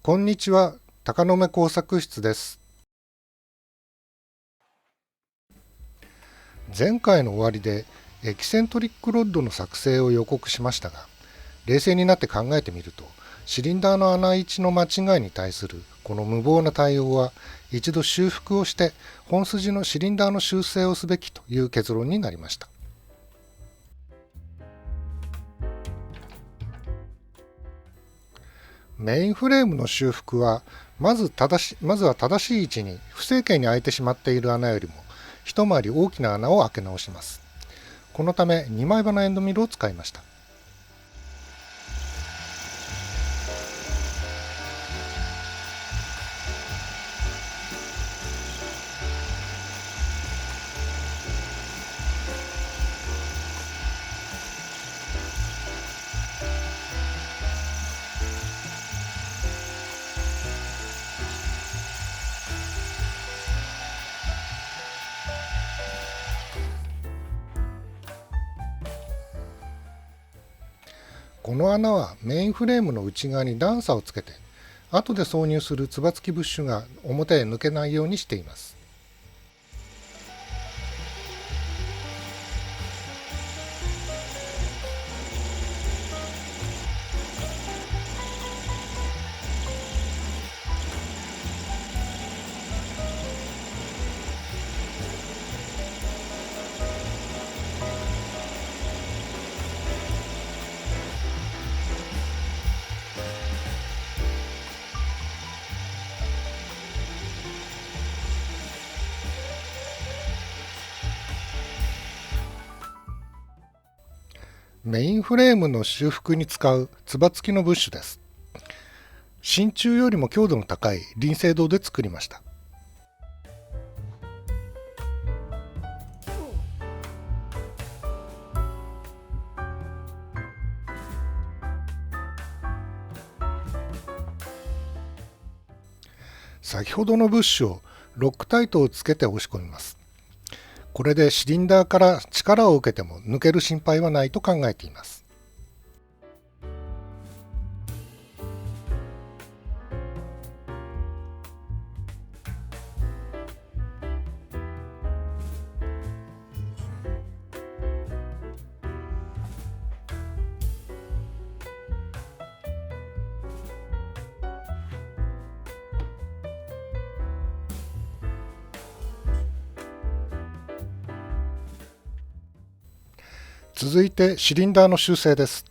こんにちは、鷹の目工作室です。前回の終わりでエキセントリックロッドの作成を予告しましたが、冷静になって考えてみると、シリンダーの穴位置の間違いに対するこの無謀な対応は、一度修復をして本筋のシリンダーの修正をすべきという結論になりました。メインフレームの修復は、まずは正しい位置に不正形に開いてしまっている穴よりも一回り大きな穴を開け直します。このため2枚刃のエンドミルを使いました。この穴はメインフレームの内側に段差をつけて、後で挿入するつば付きブッシュが表へ抜けないようにしています。メインフレームの修復に使うつば付きのブッシュです。真鍮よりも強度の高い輪生銅で作りました。先ほどのブッシュをロックタイトをつけて押し込みます。これでシリンダーから力を受けても抜ける心配はないと考えています。続いてシリンダーの修正です。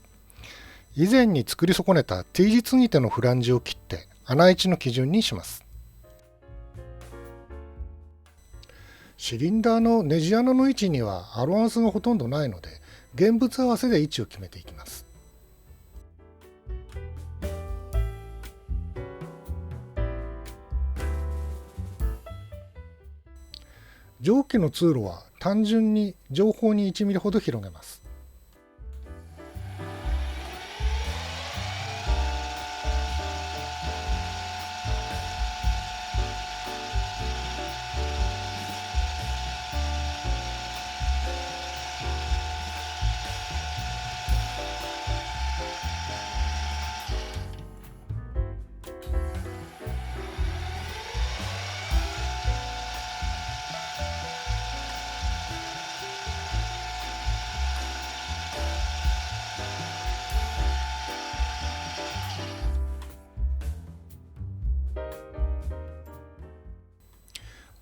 以前に作り損ねた T 字継ぎ手のフランジを切って穴位置の基準にします。シリンダーのネジ穴の位置にはアロハンスがほとんどないので、現物合わせで位置を決めていきます。上記の通路は単純に上方に1ミリほど広げます。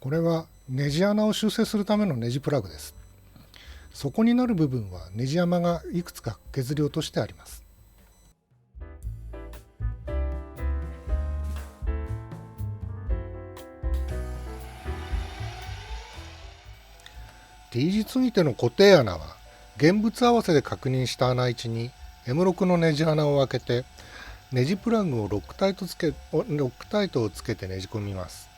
これはネジ穴を修正するためのネジプラグです。底になる部分はネジ山がいくつか削り落としてあります。T 字継ぎ手の固定穴は現物合わせで確認した穴位置に M6 のネジ穴を開けて、ネジプラグをロックタイトをつけてねじ込みます。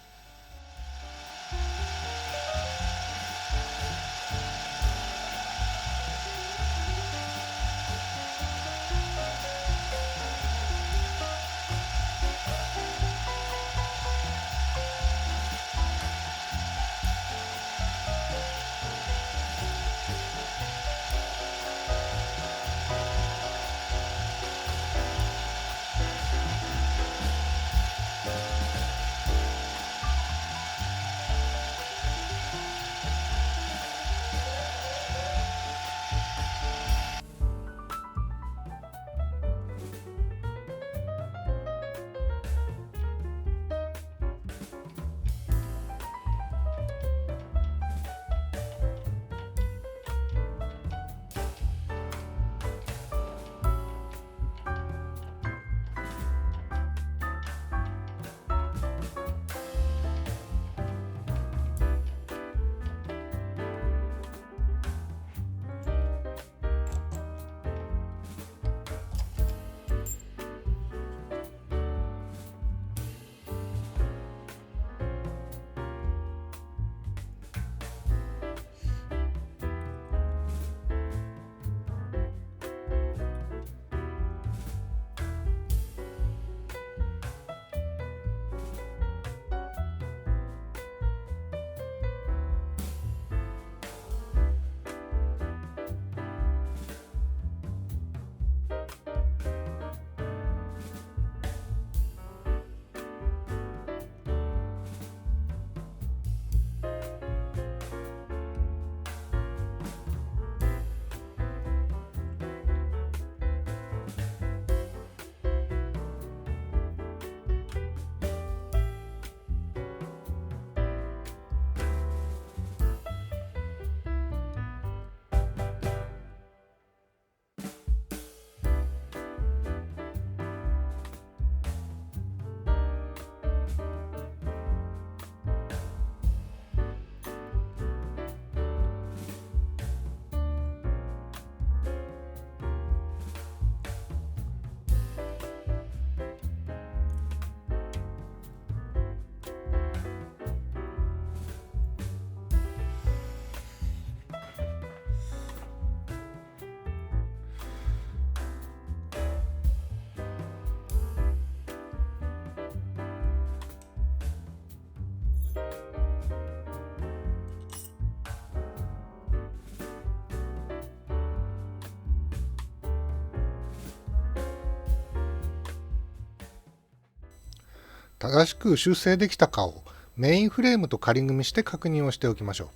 正しく修正できたかをメインフレームと仮組みして確認をしておきましょう。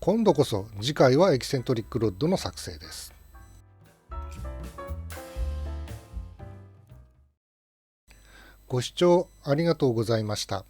今度こそ次回はエキセントリックロッドの作成です。ご視聴ありがとうございました。